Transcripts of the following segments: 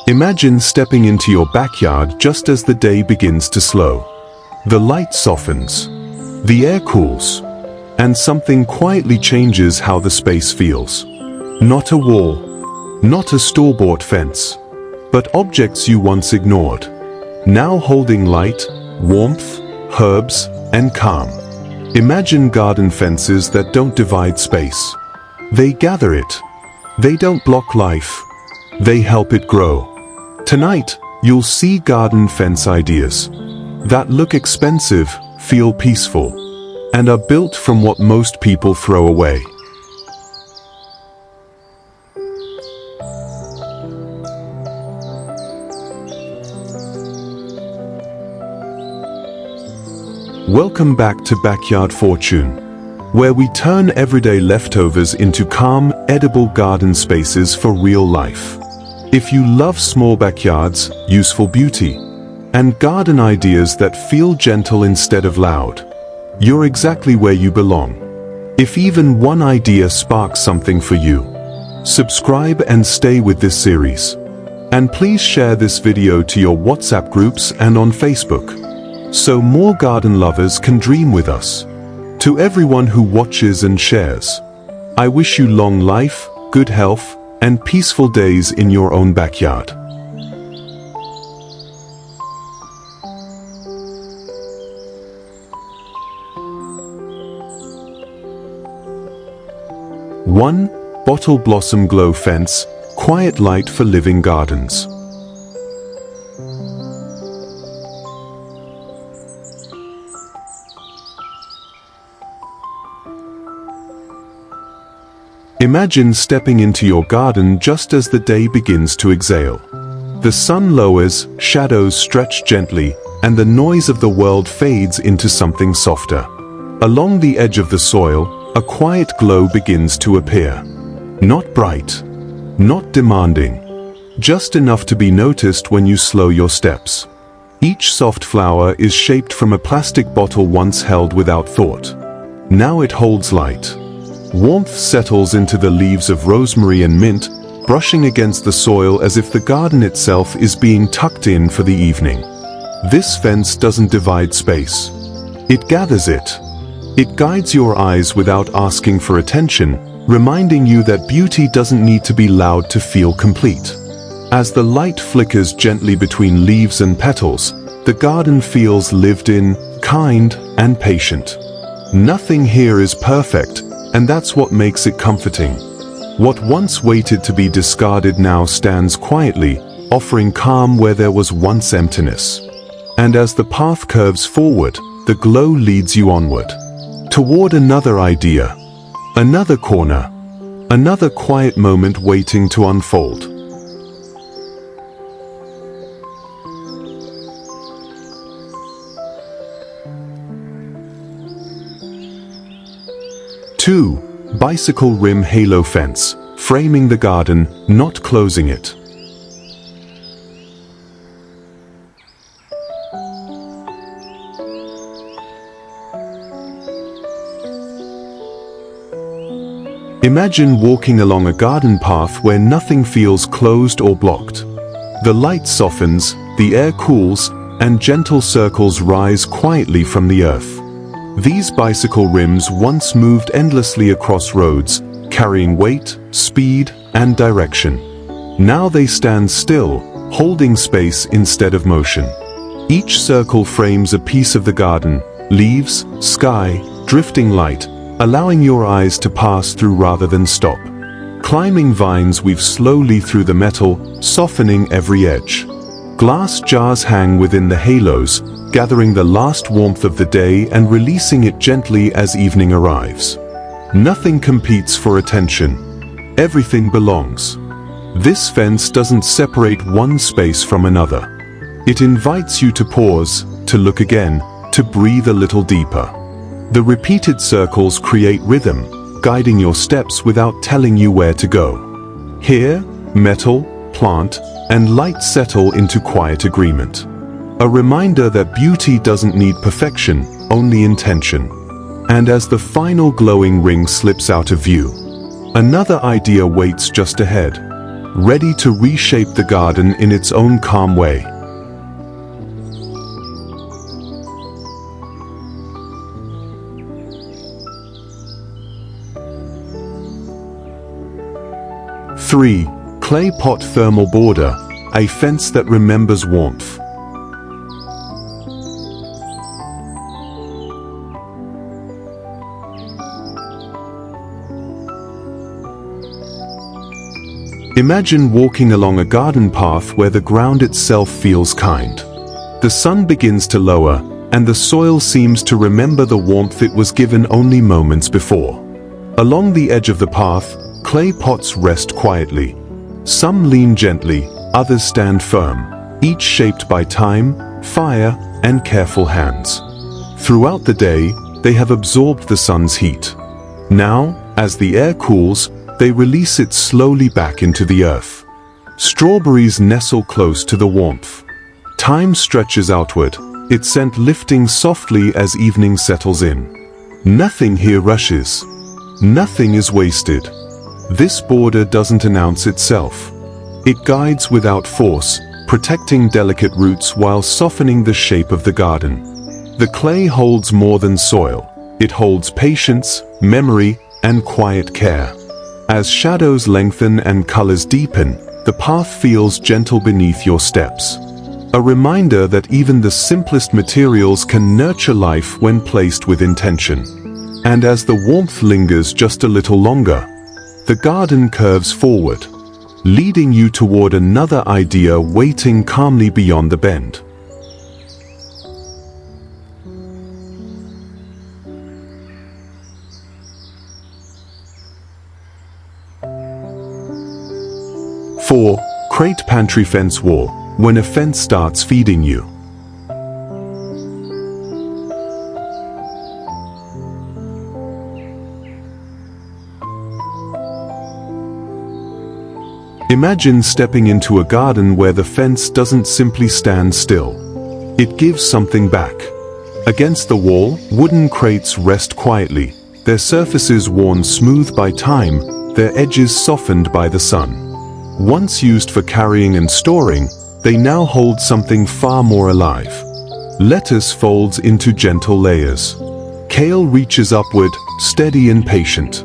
Imagine stepping into your backyard just as the day begins to slow. The light softens, the air cools, and something quietly changes how the space feels. Not a wall, not a store-bought fence, but objects you once ignored, now holding light, warmth, herbs, and calm. Imagine garden fences that don't divide space. They gather it. They don't block life. They help it grow. Tonight, you'll see garden fence ideas that look expensive, feel peaceful, and are built from what most people throw away. Welcome back to Backyard Fortune, where we turn everyday leftovers into calm, edible garden spaces for real life. If you love small backyards, useful beauty, and garden ideas that feel gentle instead of loud, you're exactly where you belong. If even one idea sparks something for you, subscribe and stay with this series. And please share this video to your WhatsApp groups and on Facebook, so more garden lovers can dream with us. To everyone who watches and shares, I wish you long life, good health, and peaceful days in your own backyard. One, Bottle Blossom Glow Fence, quiet light for living gardens. Imagine stepping into your garden just as the day begins to exhale. The sun lowers, shadows stretch gently, and the noise of the world fades into something softer. Along the edge of the soil, a quiet glow begins to appear. Not bright, not demanding, just enough to be noticed when you slow your steps. Each soft flower is shaped from a plastic bottle once held without thought. Now it holds light. Warmth settles into the leaves of rosemary and mint, brushing against the soil as if the garden itself is being tucked in for the evening. This fence doesn't divide space. It gathers it. It guides your eyes without asking for attention, reminding you that beauty doesn't need to be loud to feel complete. As the light flickers gently between leaves and petals, the garden feels lived in, kind, and patient. Nothing here is perfect, and that's what makes it comforting. What once waited to be discarded now stands quietly, offering calm where there was once emptiness. And as the path curves forward, the glow leads you onward, toward another idea, another corner, another quiet moment waiting to unfold. Two, Bicycle Rim Halo Fence, framing the garden, not closing it. Imagine walking along a garden path where nothing feels closed or blocked. The light softens, the air cools, and gentle circles rise quietly from the earth. These bicycle rims once moved endlessly across roads, carrying weight, speed, and direction. Now they stand still, holding space instead of motion. Each circle frames a piece of the garden, leaves, sky, drifting light, allowing your eyes to pass through rather than stop. Climbing vines weave slowly through the metal, softening every edge. Glass jars hang within the halos, gathering the last warmth of the day and releasing it gently as evening arrives. Nothing competes for attention. Everything belongs. This fence doesn't separate one space from another. It invites you to pause, to look again, to breathe a little deeper. The repeated circles create rhythm, guiding your steps without telling you where to go. Here, metal, plant, and light settle into quiet agreement. A reminder that beauty doesn't need perfection, only intention. And as the final glowing ring slips out of view, another idea waits just ahead. ready to reshape the garden in its own calm way. Three, clay pot thermal border, a fence that remembers warmth. Imagine walking along a garden path where the ground itself feels kind. The sun begins to lower, and the soil seems to remember the warmth it was given only moments before. Along the edge of the path, clay pots rest quietly. Some lean gently, others stand firm, each shaped by time, fire, and careful hands. Throughout the day, they have absorbed the sun's heat. Now, as the air cools, they release it slowly back into the earth. Strawberries nestle close to the warmth. Time stretches outward, its scent lifting softly as evening settles in. Nothing here rushes. Nothing is wasted. This border doesn't announce itself. It guides without force, protecting delicate roots while softening the shape of the garden. The clay holds more than soil. It holds patience, memory, and quiet care. As shadows lengthen and colors deepen, the path feels gentle beneath your steps. A reminder that even the simplest materials can nurture life when placed with intention. And as the warmth lingers just a little longer, the garden curves forward, leading you toward another idea waiting calmly beyond the bend. Four, crate pantry fence wall, when a fence starts feeding you. Imagine stepping into a garden where the fence doesn't simply stand still. It gives something back. Against the wall, wooden crates rest quietly, their surfaces worn smooth by time, their edges softened by the sun. Once used for carrying and storing, they now hold something far more alive. Lettuce folds into gentle layers. Kale reaches upward, steady and patient.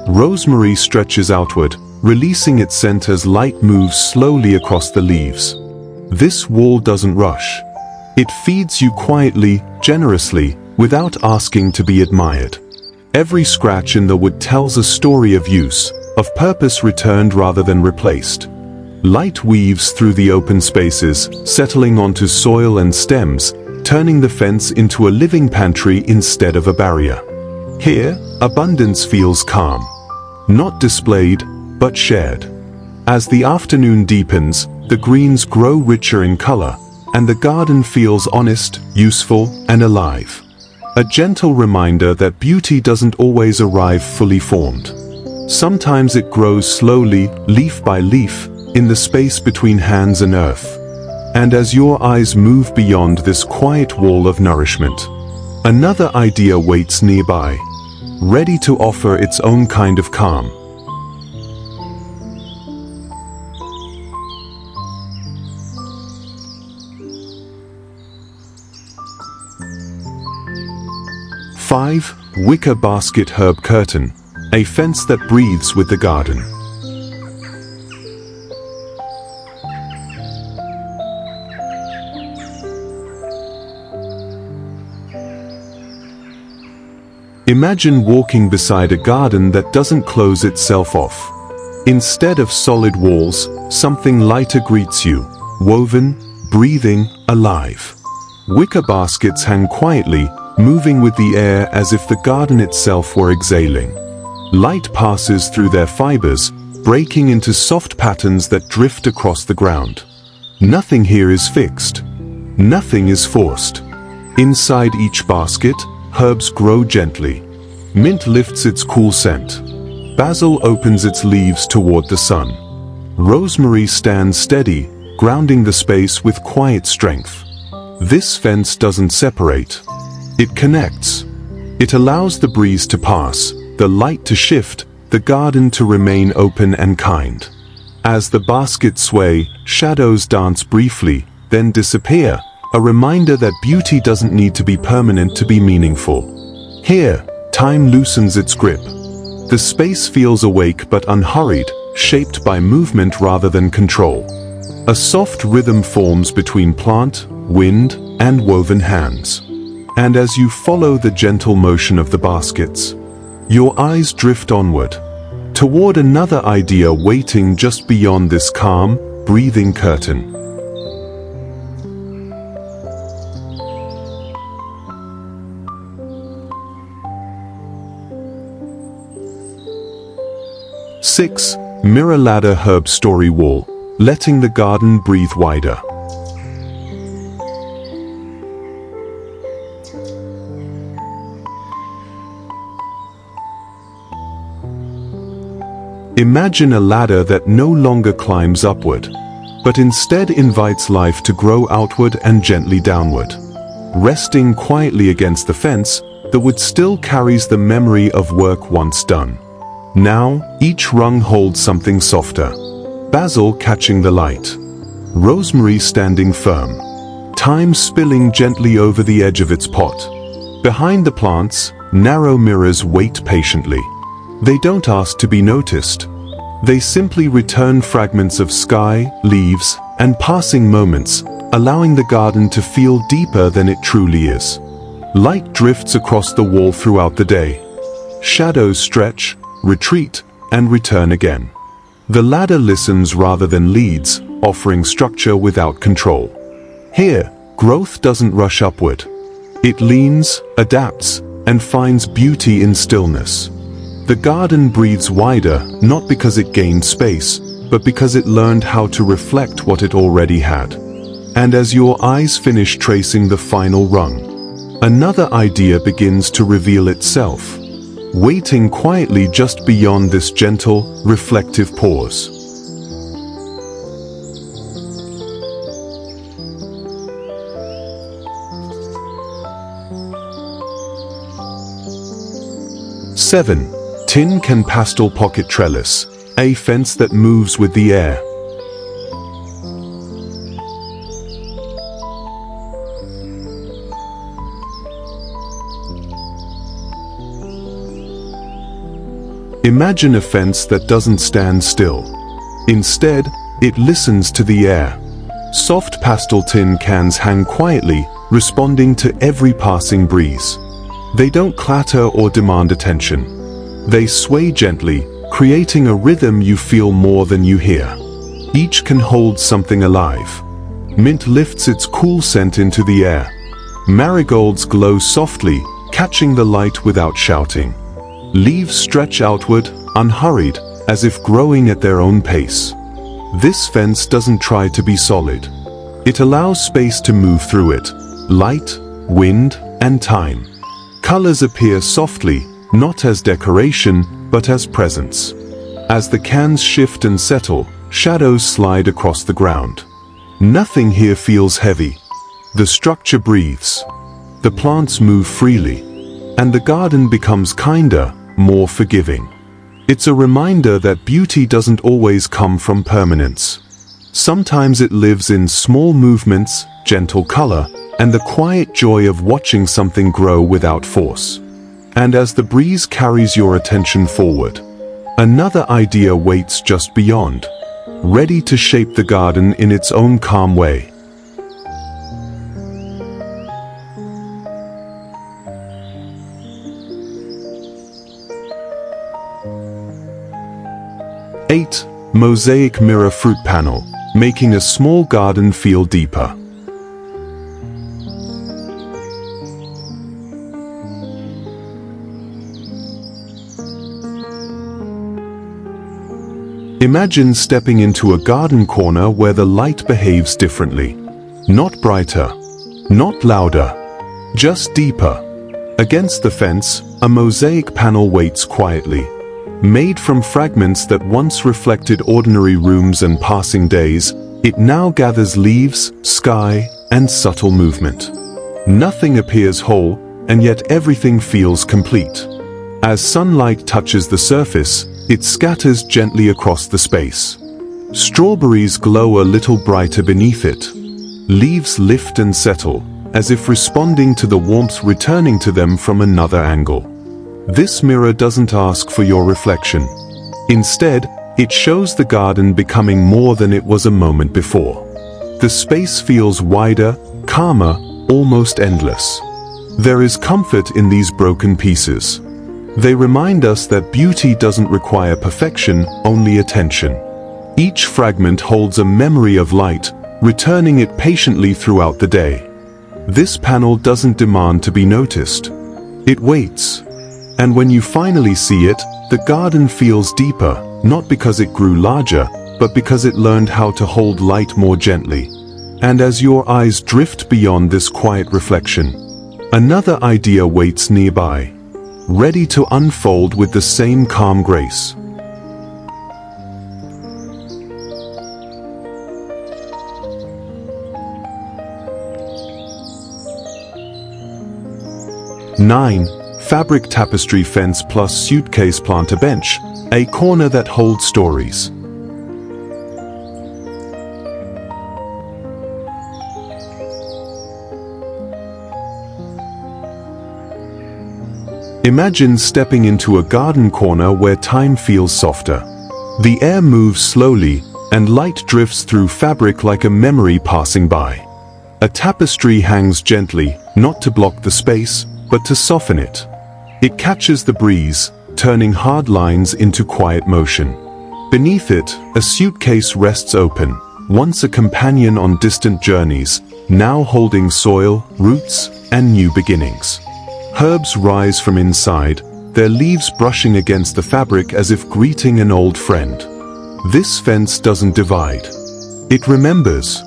Rosemary stretches outward, releasing its scent as light moves slowly across the leaves. This wall doesn't rush. It feeds you quietly, generously, without asking to be admired. Every scratch in the wood tells a story of use, of purpose returned rather than replaced. Light weaves through the open spaces, settling onto soil and stems, turning the fence into a living pantry instead of a barrier. Here, abundance feels calm. Not displayed, but shared. As the afternoon deepens, the greens grow richer in color, and the garden feels honest, useful, and alive. A gentle reminder that beauty doesn't always arrive fully formed. Sometimes it grows slowly, leaf by leaf, in the space between hands and earth. And as your eyes move beyond this quiet wall of nourishment, another idea waits nearby, ready to offer its own kind of calm. Five, wicker basket herb curtain, a fence that breathes with the garden. Imagine walking beside a garden that doesn't close itself off. Instead of solid walls, something lighter greets you, woven, breathing, alive. Wicker baskets hang quietly, moving with the air as if the garden itself were exhaling. Light passes through their fibers, breaking into soft patterns that drift across the ground. Nothing here is fixed. Nothing is forced. Inside each basket, herbs grow gently. Mint lifts its cool scent. Basil opens its leaves toward the sun. Rosemary stands steady, grounding the space with quiet strength. This fence doesn't separate. It connects. It allows the breeze to pass, the light to shift, the garden to remain open and kind. As the baskets sway, shadows dance briefly, then disappear, a reminder that beauty doesn't need to be permanent to be meaningful. Here, time loosens its grip. The space feels awake but unhurried, shaped by movement rather than control. A soft rhythm forms between plant, wind, and woven hands. And as you follow the gentle motion of the baskets, your eyes drift onward, toward another idea waiting just beyond this calm, breathing curtain. Six, mirror ladder herb story wall, letting the garden breathe wider. Imagine a ladder that no longer climbs upward, but instead invites life to grow outward and gently downward. Resting quietly against the fence, the wood still carries the memory of work once done. Now, each rung holds something softer. Basil catching the light. Rosemary standing firm. Thyme spilling gently over the edge of its pot. Behind the plants, narrow mirrors wait patiently. They don't ask to be noticed. They simply return fragments of sky, leaves, and passing moments, allowing the garden to feel deeper than it truly is. Light drifts across the wall throughout the day. Shadows stretch, retreat, and return again. The ladder listens rather than leads, offering structure without control. Here, growth doesn't rush upward. It leans, adapts, and finds beauty in stillness. The garden breathes wider, not because it gained space, but because it learned how to reflect what it already had. And as your eyes finish tracing the final rung, another idea begins to reveal itself, waiting quietly just beyond this gentle, reflective pause. Seven, tin can pastel pocket trellis, a fence that moves with the air. Imagine a fence that doesn't stand still. Instead, it listens to the air. Soft pastel tin cans hang quietly, responding to every passing breeze. They don't clatter or demand attention. They sway gently, creating a rhythm you feel more than you hear. Each can hold something alive. Mint lifts its cool scent into the air. Marigolds glow softly, catching the light without shouting. Leaves stretch outward, unhurried, as if growing at their own pace. This fence doesn't try to be solid. It allows space to move through it. Light, wind, and time. Colors appear softly, not as decoration, but as presence. As the cans shift and settle, shadows slide across the ground. Nothing here feels heavy. The structure breathes. The plants move freely. And the garden becomes kinder, more forgiving. It's a reminder that beauty doesn't always come from permanence. Sometimes it lives in small movements, gentle color, and the quiet joy of watching something grow without force. And as the breeze carries your attention forward, another idea waits just beyond, ready to shape the garden in its own calm way. Eight, mosaic mirror fruit panel, making a small garden feel deeper. Imagine stepping into a garden corner where the light behaves differently. Not brighter, not louder, just deeper. Against the fence, a mosaic panel waits quietly. Made from fragments that once reflected ordinary rooms and passing days, it now gathers leaves, sky, and subtle movement. Nothing appears whole, and yet everything feels complete. As sunlight touches the surface, it scatters gently across the space. Strawberries glow a little brighter beneath it. Leaves lift and settle, as if responding to the warmth returning to them from another angle. This mirror doesn't ask for your reflection. Instead, it shows the garden becoming more than it was a moment before. The space feels wider, calmer, almost endless. There is comfort in these broken pieces. They remind us that beauty doesn't require perfection, only attention. Each fragment holds a memory of light, returning it patiently throughout the day. This panel doesn't demand to be noticed. It waits. And when you finally see it, the garden feels deeper, not because it grew larger, but because it learned how to hold light more gently. And as your eyes drift beyond this quiet reflection, another idea waits nearby, ready to unfold with the same calm grace. Nine, fabric tapestry fence plus suitcase planter bench, a corner that holds stories. Imagine stepping into a garden corner where time feels softer. The air moves slowly, and light drifts through fabric like a memory passing by. A tapestry hangs gently, not to block the space, but to soften it. It catches the breeze, turning hard lines into quiet motion. Beneath it, a suitcase rests open, once a companion on distant journeys, now holding soil, roots, and new beginnings. Herbs rise from inside, their leaves brushing against the fabric as if greeting an old friend. This fence doesn't divide. It remembers.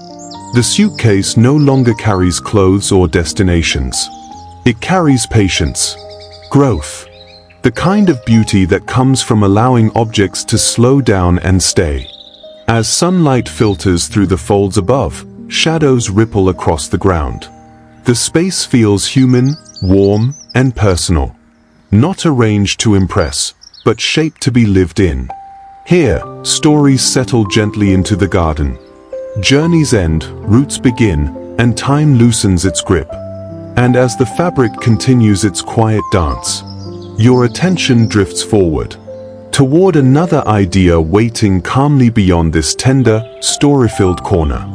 The suitcase no longer carries clothes or destinations. It carries patience, growth, the kind of beauty that comes from allowing objects to slow down and stay. As sunlight filters through the folds above, shadows ripple across the ground. The space feels human, warm, and personal. Not arranged to impress, but shaped to be lived in. Here, stories settle gently into the garden. Journeys end, roots begin, and time loosens its grip. And as the fabric continues its quiet dance, your attention drifts forward, toward another idea waiting calmly beyond this tender, story-filled corner.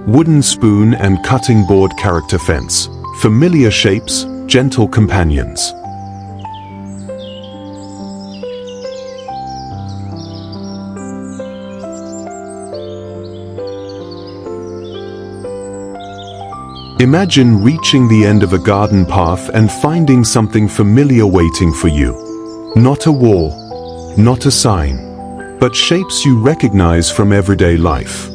Wooden spoon and cutting board character fence. Familiar shapes, gentle companions. Imagine reaching the end of a garden path and finding something familiar waiting for you. Not a wall, not a sign, but shapes you recognize from everyday life.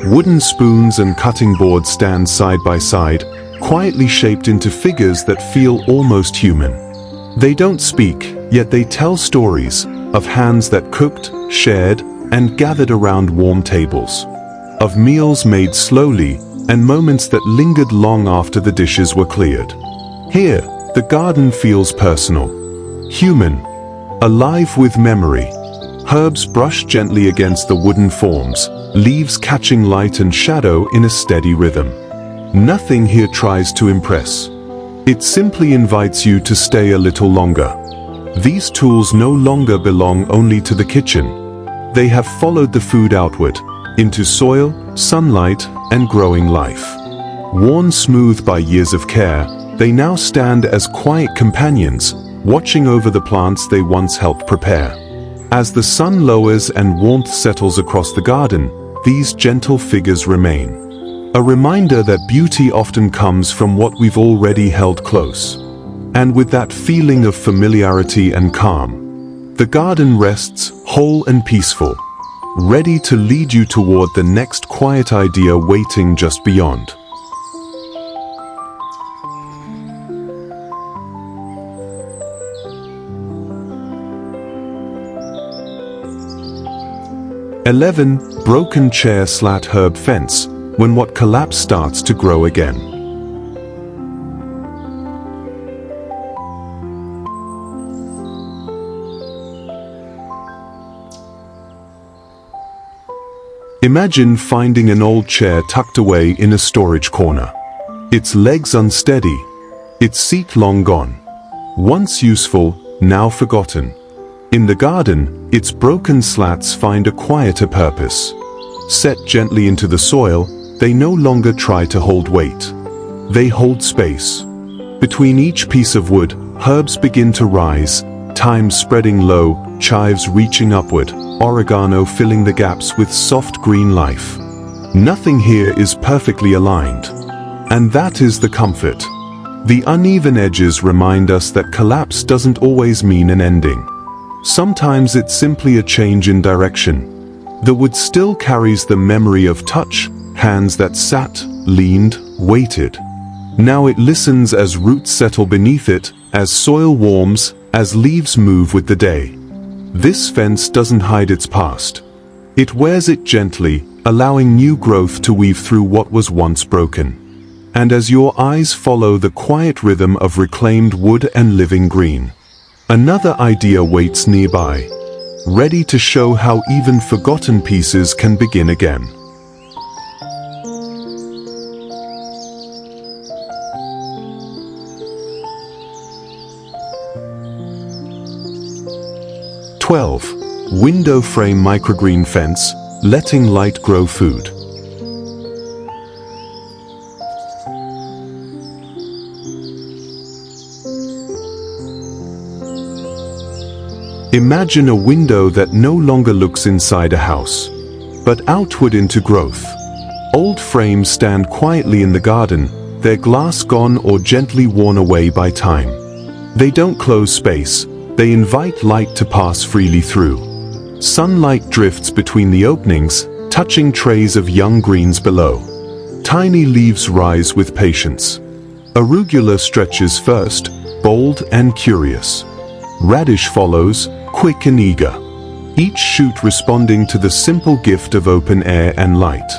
Wooden spoons and cutting boards stand side by side, quietly shaped into figures that feel almost human. They don't speak, yet they tell stories of hands that cooked, shared, and gathered around warm tables. Of meals made slowly, and moments that lingered long after the dishes were cleared. Here, the garden feels personal, human, alive with memory. Herbs brush gently against the wooden forms, leaves catching light and shadow in a steady rhythm. Nothing here tries to impress. It simply invites you to stay a little longer. These tools no longer belong only to the kitchen. They have followed the food outward, into soil, sunlight, and growing life. Worn smooth by years of care, they now stand as quiet companions, watching over the plants they once helped prepare. As the sun lowers and warmth settles across the garden, these gentle figures remain. A reminder that beauty often comes from what we've already held close. And with that feeling of familiarity and calm, the garden rests whole and peaceful, ready to lead you toward the next quiet idea waiting just beyond. Broken chair slat herb fence, when what collapsed starts to grow again. Imagine finding an old chair tucked away in a storage corner. Its legs unsteady, its seat long gone. Once useful, now forgotten. In the garden, its broken slats find a quieter purpose. Set gently into the soil, they no longer try to hold weight. They hold space. Between each piece of wood, herbs begin to rise, thyme spreading low, chives reaching upward, oregano filling the gaps with soft green life. Nothing here is perfectly aligned. And that is the comfort. The uneven edges remind us that collapse doesn't always mean an ending. Sometimes it's simply a change in direction. The wood still carries the memory of touch, hands that sat, leaned, waited. Now it listens as roots settle beneath it, as soil warms, as leaves move with the day. This fence doesn't hide its past. It wears it gently, allowing new growth to weave through what was once broken. And as your eyes follow the quiet rhythm of reclaimed wood and living green, another idea waits nearby, ready to show how even forgotten pieces can begin again. Window frame microgreen fence, letting light grow food. Imagine a window that no longer looks inside a house, but outward into growth. Old frames stand quietly in the garden, their glass gone or gently worn away by time. They don't close space, they invite light to pass freely through. Sunlight drifts between the openings, touching trays of young greens below. Tiny leaves rise with patience. Arugula stretches first, bold and curious. Radish follows, quick and eager. Each shoot responding to the simple gift of open air and light.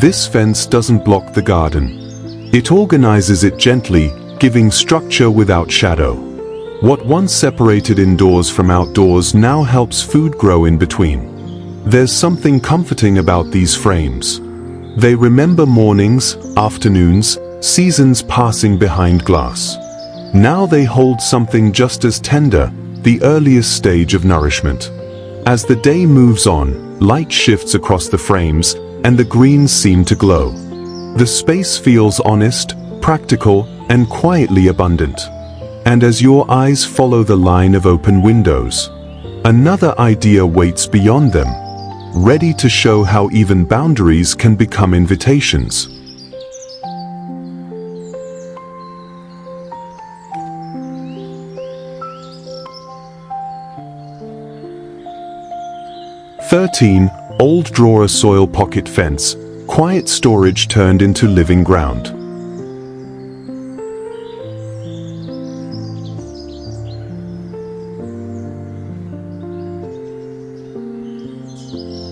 This fence doesn't block the garden. It organizes it gently, giving structure without shadow. What once separated indoors from outdoors now helps food grow in between. There's something comforting about these frames. They remember mornings, afternoons, seasons passing behind glass. Now they hold something just as tender, the earliest stage of nourishment. As the day moves on, light shifts across the frames, and the greens seem to glow. The space feels honest, practical, and quietly abundant. And as your eyes follow the line of open windows, another idea waits beyond them, ready to show how even boundaries can become invitations. Old drawer soil pocket fence, quiet storage turned into living ground.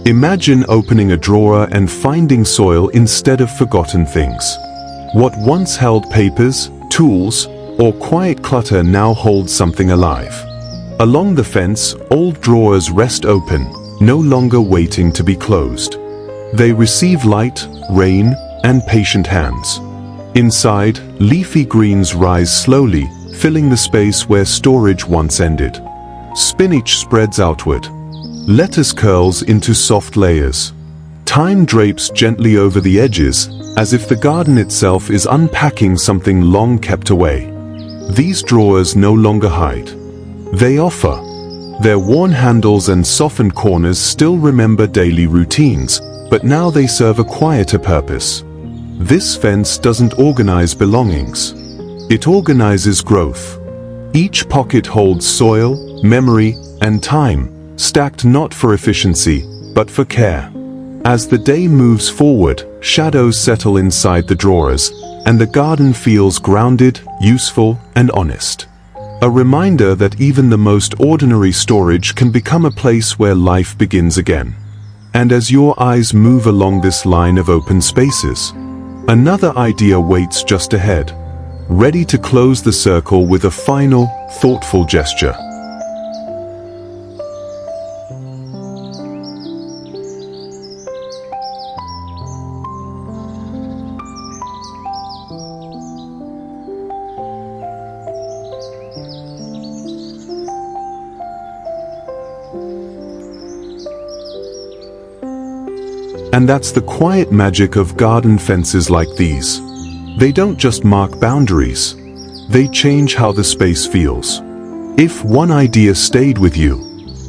Imagine opening a drawer and finding soil instead of forgotten things. What once held papers, tools, or quiet clutter now holds something alive. Along the fence, old drawers rest open, no longer waiting to be closed. They receive light, rain, and patient hands. Inside, leafy greens rise slowly, filling the space where storage once ended. Spinach spreads outward. Lettuce curls into soft layers. Thyme drapes gently over the edges, as if the garden itself is unpacking something long kept away. These drawers no longer hide. They offer. Their worn handles and softened corners still remember daily routines, but now they serve a quieter purpose. This fence doesn't organize belongings. It organizes growth. Each pocket holds soil, memory, and time, stacked not for efficiency, but for care. As the day moves forward, shadows settle inside the drawers, and the garden feels grounded, useful, and honest. A reminder that even the most ordinary storage can become a place where life begins again. And as your eyes move along this line of open spaces, another idea waits just ahead, ready to close the circle with a final, thoughtful gesture. And that's the quiet magic of garden fences like these. They don't just mark boundaries. They change how the space feels. If one idea stayed with you,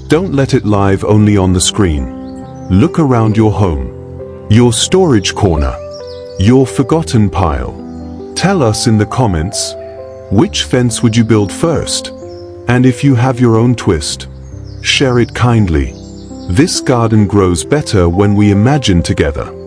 don't let it live only on the screen. Look around your home, your storage corner, your forgotten pile. Tell us in the comments, which fence would you build first? And if you have your own twist, share it kindly. This garden grows better when we imagine together.